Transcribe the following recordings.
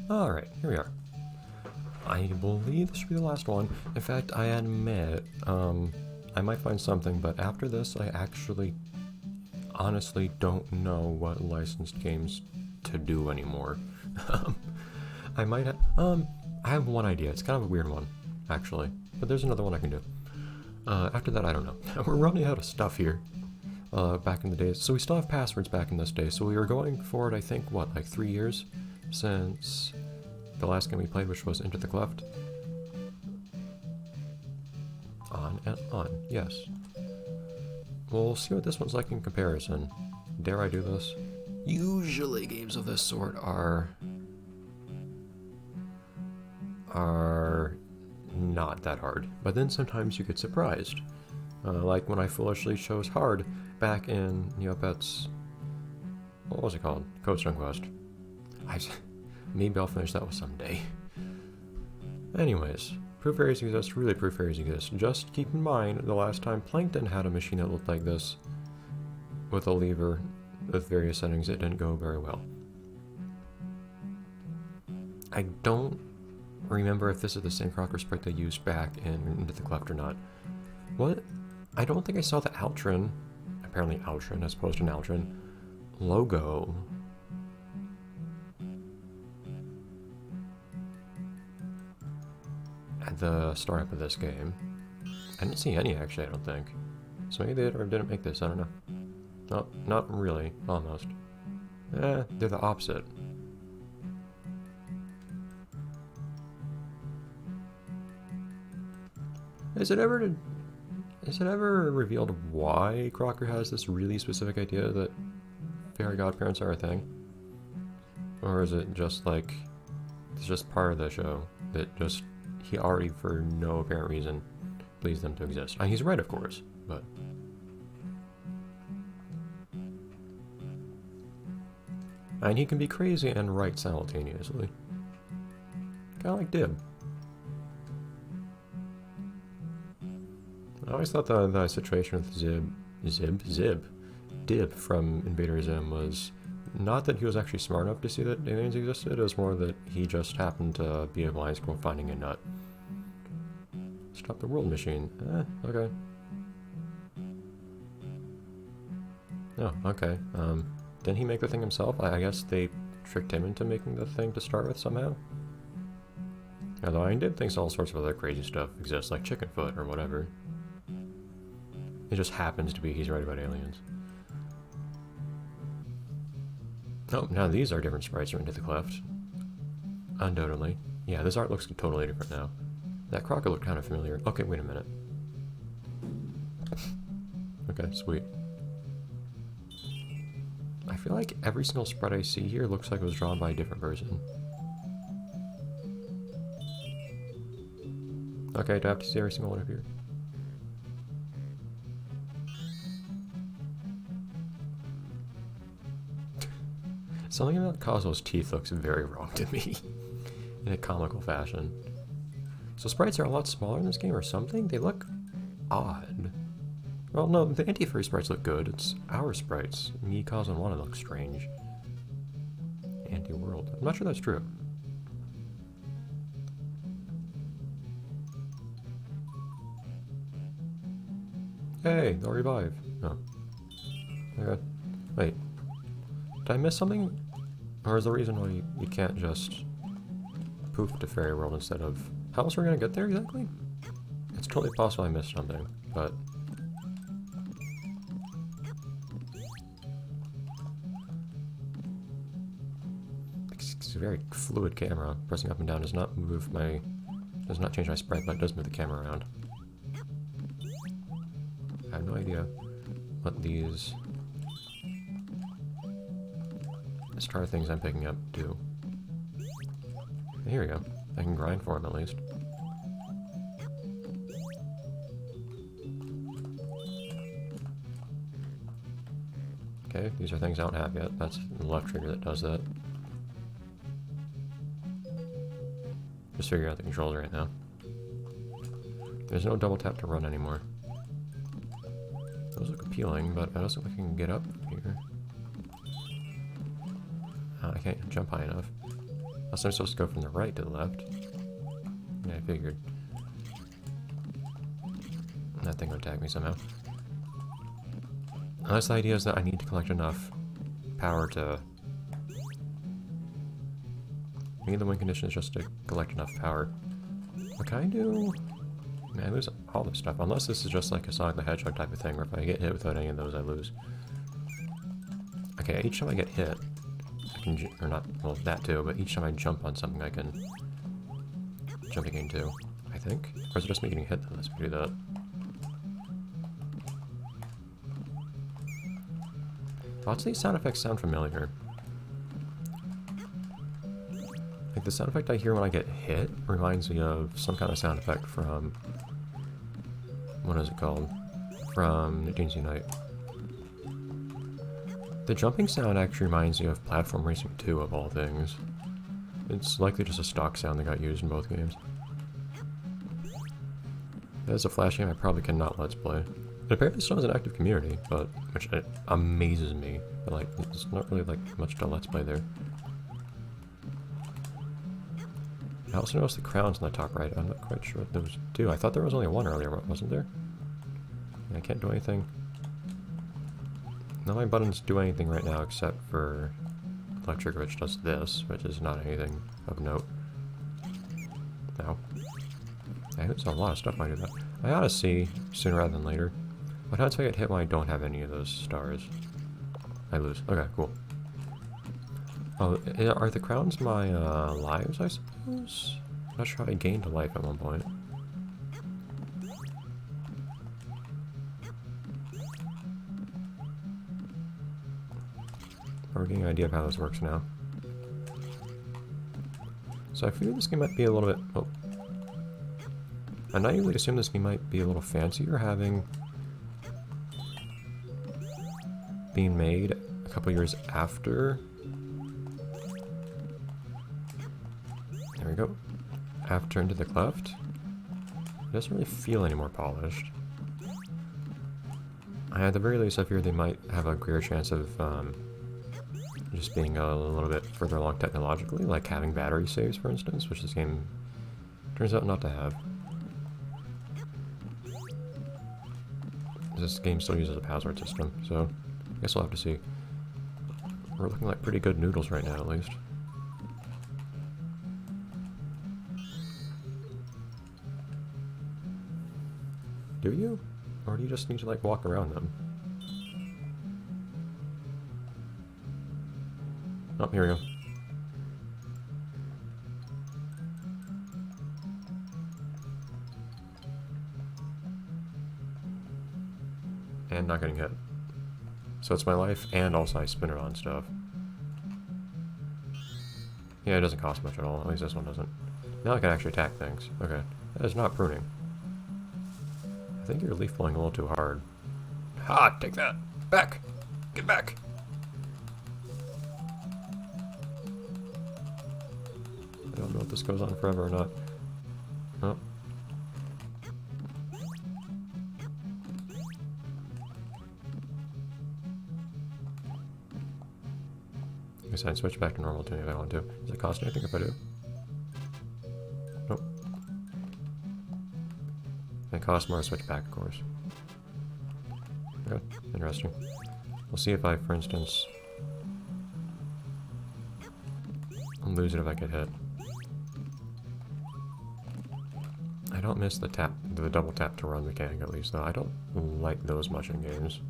Alright, here we are. I believe this should be the last one. In fact, I admit, I might find something, but after this, I actually honestly don't know what licensed games to do anymore. I might have, I have one idea. It's kind of a weird one, actually, but there's another one I can do. After that, I don't know. We're running out of stuff here. Back in the days, so we still have passwords back in this day, so we were going forward, I think, what, like 3 years since the last game we played, which was Into the Cleft. On and on, yes. We'll see what this one's like in comparison. Dare I do this? Usually games of this sort are not that hard, but then sometimes you get surprised. Like when I foolishly chose hard back in Neopets, what was it called? Coaststone Quest. Maybe I'll finish that one someday. Anyways, proof areas exist, really proof areas exist. Just keep in mind, the last time Plankton had a machine that looked like this, with a lever with various settings, it didn't go very well. I don't remember if this is the same Crocker sprite they used back in Into the Cleft or not. What? I don't think I saw the Altrin, apparently Altrin as opposed to an Altrin, logo. At the startup of this game. I didn't see any actually, I don't think. So maybe they didn't make this, I don't know. No, not really, almost. They're the opposite. Is it ever revealed why Crocker has this really specific idea that fairy godparents are a thing? Or is it just like, it's just part of the show that just, he already for no apparent reason believes them to exist? And he's right, of course, but... And he can be crazy and right simultaneously. Kinda like Dib. I always thought the situation with Dib from Invader Zim was not that he was actually smart enough to see that aliens existed, it was more that he just happened to be a blind squirrel finding a nut. Stop the world machine. Okay. Oh, okay. Didn't he make the thing himself? I guess they tricked him into making the thing to start with somehow? Although I did think all sorts of other crazy stuff exists, like Chickenfoot or whatever. It just happens to be he's right about aliens. Oh, now these are different sprites from Into the Cleft. Undoubtedly. Yeah, this art looks totally different now. That Crocker looked kind of familiar. Okay, wait a minute. Okay, sweet. I feel like every single sprite I see here looks like it was drawn by a different person. Okay, do I have to see every single one up here? Something about Kazuo's teeth looks very wrong to me, in a comical fashion. So sprites are a lot smaller in this game or something? They look odd. Well, no, the anti-furry sprites look good. It's our sprites. Me, Kazuo, and Wana look strange. Anti-world. I'm not sure that's true. Hey, they'll revive. Oh. Okay. Wait. Did I miss something? Or is the reason why you can't just poof to fairy world instead of... How else are we gonna get there exactly? It's totally possible I missed something, but... It's a very fluid camera. Pressing up and down does not change my sprite, but it does move the camera around. I have no idea what these star things I'm picking up do. Here we go. I can grind for them at least. Okay, these are things I don't have yet. That's the left trigger that does that. Just figuring out the controls right now. There's no double tap to run anymore. Those look appealing, but I don't think I can get up here. I can't jump high enough. Unless I'm supposed to go from the right to the left. Yeah, I figured. That thing would attack me somehow. Unless the idea is that I need to collect enough power to... Maybe the win condition is just to collect enough power. What can I do? Man, I lose all this stuff. Unless this is just like a Sonic the Hedgehog type of thing, where if I get hit without any of those, I lose. Okay, each time I get hit, I can... Or not, well, that too, but each time I jump on something, I can... jump again too, I think? Or is it just me getting hit? Let's do that. Lots of these sound effects sound familiar. Like the sound effect I hear when I get hit reminds me of some kind of sound effect from... What is it called? From Nicktoons Unite. The jumping sound actually reminds me of Platform Racing 2 of all things. It's likely just a stock sound that got used in both games. As a Flash game I probably cannot Let's Play. It apparently still has an active community, but which amazes me. But like, there's not really like much to Let's Play there. I also noticed the crowns on the top right. I'm not quite sure what those do. I thought there was only one earlier, wasn't there? I can't do anything. None of my buttons do anything right now except for electric, which does this, which is not anything of note. Now, there's a lot of stuff I do that. I ought to see sooner rather than later. What happens if I get hit when I don't have any of those stars? I lose. Okay, cool. Oh, are the crowns my lives, I suppose? I'm not sure how I gained a life at one point. We're getting an idea of how this works now. So I feel this game might be a little bit... Oh. I naively assume this game might be a little fancier, having been made a couple years after. There we go. After Into the Cleft. It doesn't really feel any more polished. At the very least, I fear they might have a greater chance of just being a little bit further along technologically, like having battery saves, for instance, which this game turns out not to have. This game still uses a password system, so I guess we'll have to see. We're looking like pretty good noodles right now, at least. Do you? Or do you just need to, like, walk around them? Oh, here we go. And not getting hit. So it's my life, and also I spin it on stuff. Yeah, it doesn't cost much at all. At least this one doesn't. Now I can actually attack things. Okay. That is not pruning. I think you're leaf blowing a little too hard. Ha! Take that! Back! Get back! I don't know if this goes on forever or not. Oh. I guess I'd switch back to normal tuning if I want to. Does it cost anything if I do? Nope. It costs more to switch back, of course. Okay, interesting. We'll see if I, for instance, I'll lose it if I get hit. I don't miss the tap, the double tap to run mechanic at least, though. I don't like those much in games.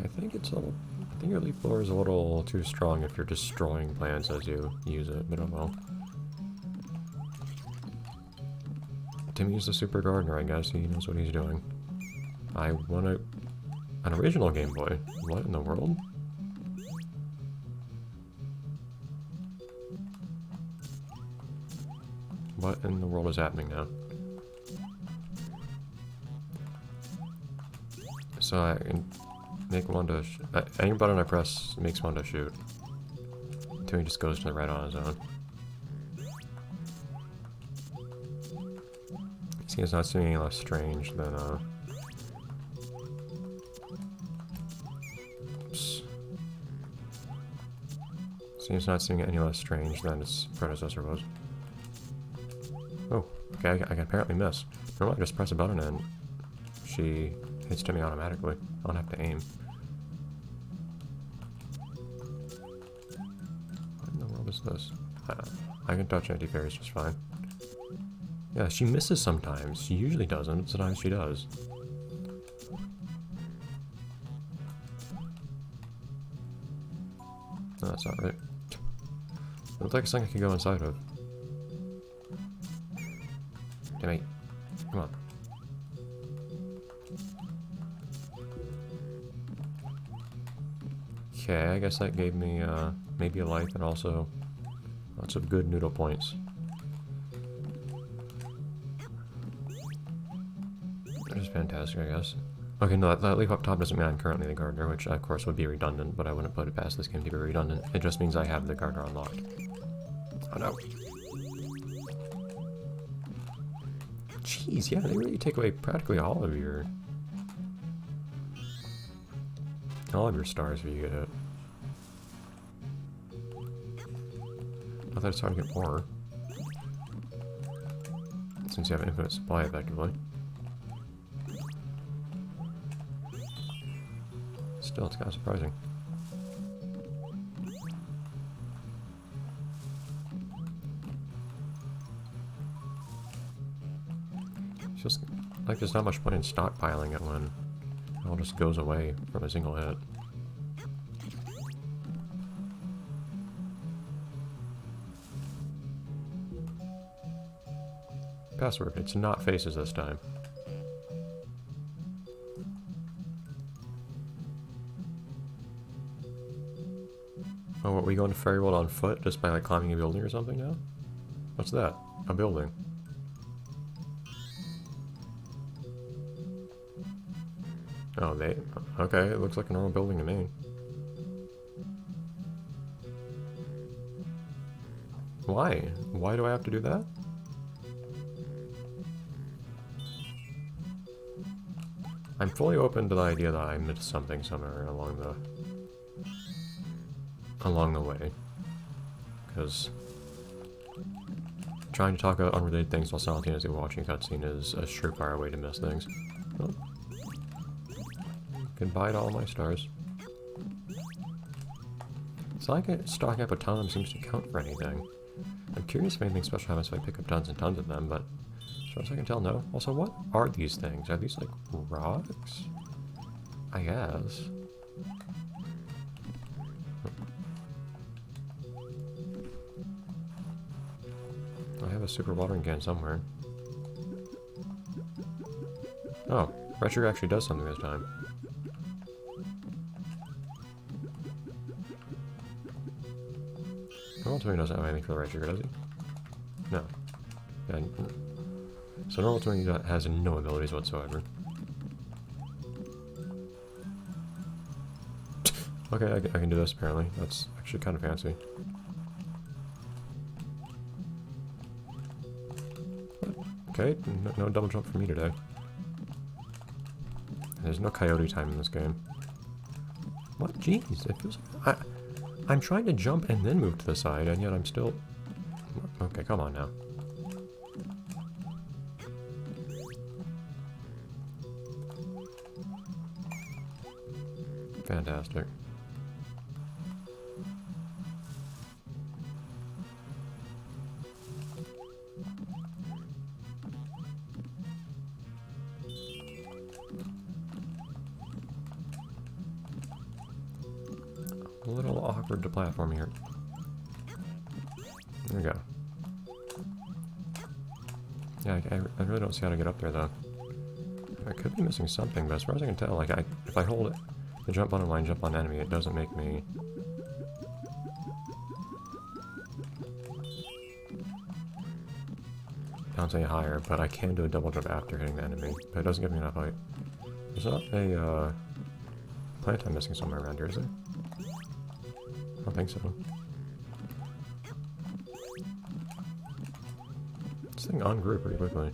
I think it's a little, I think your leaf blower is a little too strong if you're destroying plants as you use it, but oh well. Timmy's the super gardener, I guess. He knows what he's doing. I want an original Game Boy. What in the world? What in the world is happening now? So I can make one to... any button I press makes one to shoot. Until he just goes to the right on his own. See, it's not seeming any less strange than, oops. Seems not seeming any less strange than its predecessor was. Oh, okay, I can apparently miss. I just press a button and she hits to me automatically. I don't have to aim. What in the world is this? I can touch anti-fairies just fine. Yeah, she misses sometimes. She usually doesn't, but sometimes she does. No, that's not right. It looks like something I can go inside of. Damn it. Come on. Okay, I guess that gave me maybe a life and also lots of good noodle points. That is fantastic, I guess. Okay, no, that leaf up top doesn't mean I'm currently the gardener, which of course would be redundant, but I wouldn't put it past this game to be redundant. It just means I have the gardener unlocked. Oh no. Jeez, yeah, they really take away practically all of your stars if you get hit. I thought it's hard to get more. Since you have an infinite supply, effectively. Still, it's kind of surprising. It's just like there's not much point in stockpiling it when it all just goes away from a single hit. Password, it's not faces this time. Oh, what, we going to Fairy World on foot just by like climbing a building or something now? What's that? A building. Oh, okay, it looks like a normal building to me. Why? Why do I have to do that? I'm fully open to the idea that I missed something somewhere along the way. Because trying to talk about unrelated things while simultaneously watching a cutscene is a surefire way to miss things. Well, goodbye to all my stars. It's like stocking up a ton of them seems to count for anything. I'm curious if anything special happens if I pick up tons and tons of them, but as far as I can tell, no. Also, what are these things? Are these like rocks? I guess. I have a super watering can somewhere. Oh, red sugar actually does something this time. Normal Tony doesn't have anything for the red sugar, does he? No. Yeah, so Normal Tony has no abilities whatsoever. Okay, I can do this apparently. That's actually kind of fancy. Okay, no double jump for me today. There's no coyote time in this game. What? Jeez, it feels like I'm trying to jump and then move to the side, and yet I'm still... Okay, come on now. Fantastic. A little awkward to platform here. There we go. Yeah, I really don't see how to get up there though. I could be missing something, but as far as I can tell, like if I hold it, the jump button line jump on enemy, it doesn't make me bounce any higher, but I can do a double jump after hitting the enemy, but it doesn't give me enough height. There's not a plant I'm missing somewhere around here, is there? I don't think so. This thing ungrew pretty quickly.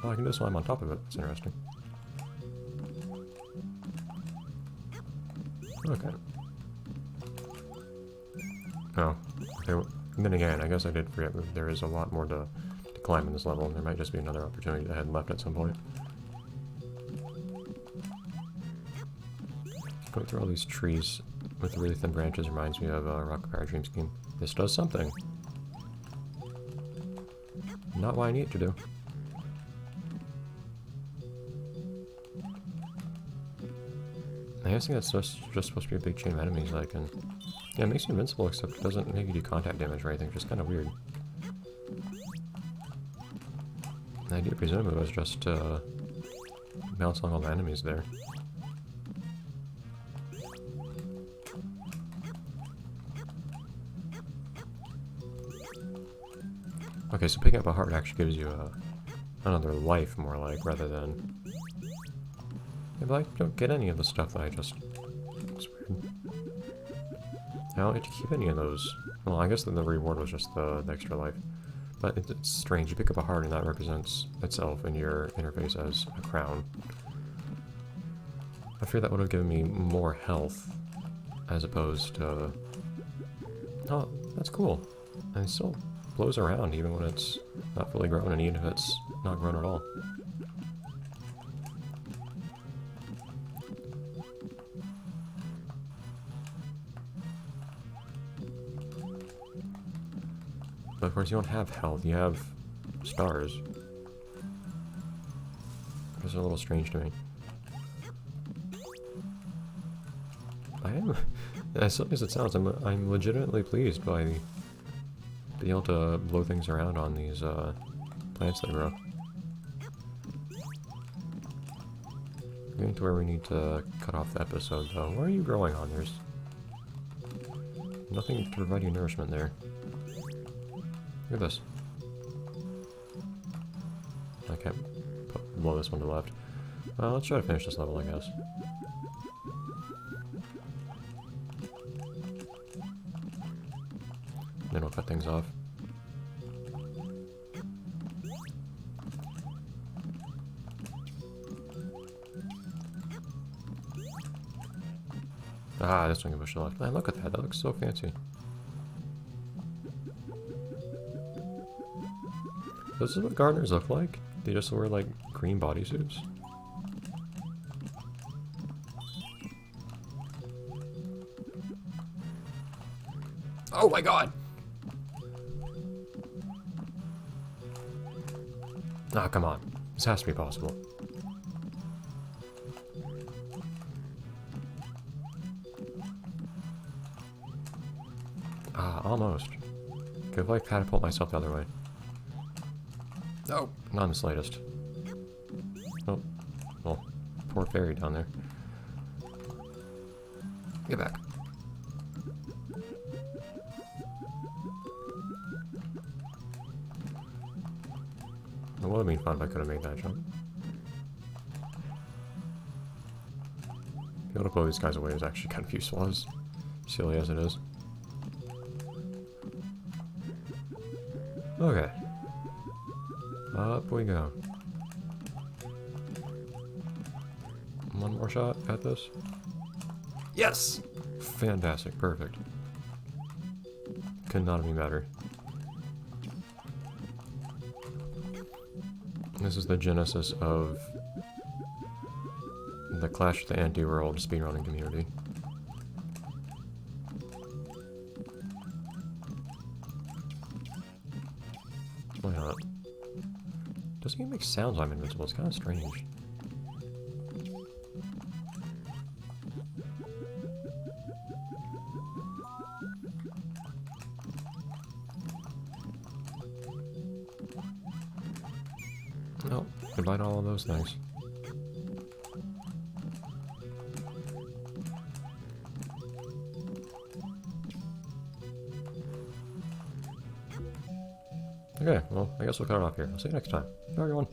Oh, I can just climb on top of it. That's interesting. Okay. Oh, okay. Well, then again, I guess I did forget that there is a lot more to climb in this level. There might just be another opportunity that I had left at some point. Going through all these trees with really thin branches reminds me of Rocket Power Dream Scheme. This does something. Not what I need it to do. I guess that's just supposed to be a big chain of enemies that I can... Yeah, it makes you invincible, except it doesn't make you do contact damage or anything, which is kind of weird. The idea, presumably, was just bounce along all the enemies there. Okay, so picking up a heart actually gives you another life, more like, rather than... Yeah, but I don't get any of the stuff that I just... It's weird. I don't get to keep any of those. Well, I guess the reward was just the extra life. But it's strange. You pick up a heart and that represents itself in your interface as a crown. I fear that would have given me more health as opposed to... Oh, that's cool. And it still blows around even when it's not fully grown, and even if it's not grown at all. But of course you don't have health, you have stars. This is a little strange to me. I am, as silly as it sounds, I'm legitimately pleased by being able to blow things around on these plants that grow. Getting to where we need to cut off the episode though. Where are you growing on? There's nothing to provide you nourishment there. Look at this. I can't blow this one to the left. Well, let's try to finish this level, I guess. Then we'll cut things off. Ah, this one can push to the left. Man, look at that. That looks so fancy. This is what gardeners look like. They just wear, like, green bodysuits. Oh my god! Ah, come on. This has to be possible. Ah, almost. Could have, like, catapult myself the other way. No, not in the slightest. Oh, well, poor fairy down there. Get back. It would have been fun if I could have made that jump. Being able to blow these guys away is actually kind of useful, as silly as it is. Okay. Up we go. One more shot at this. Yes! Fantastic, perfect. Could not have been better. This is the genesis of the Clash of the Anti-World speedrunning community. Why not? Doesn't even make sounds when I'm invincible, it's kind of strange. Oh, goodbye to all of those things. Okay, well, I guess we'll cut it off here. I'll see you next time. Bye, everyone.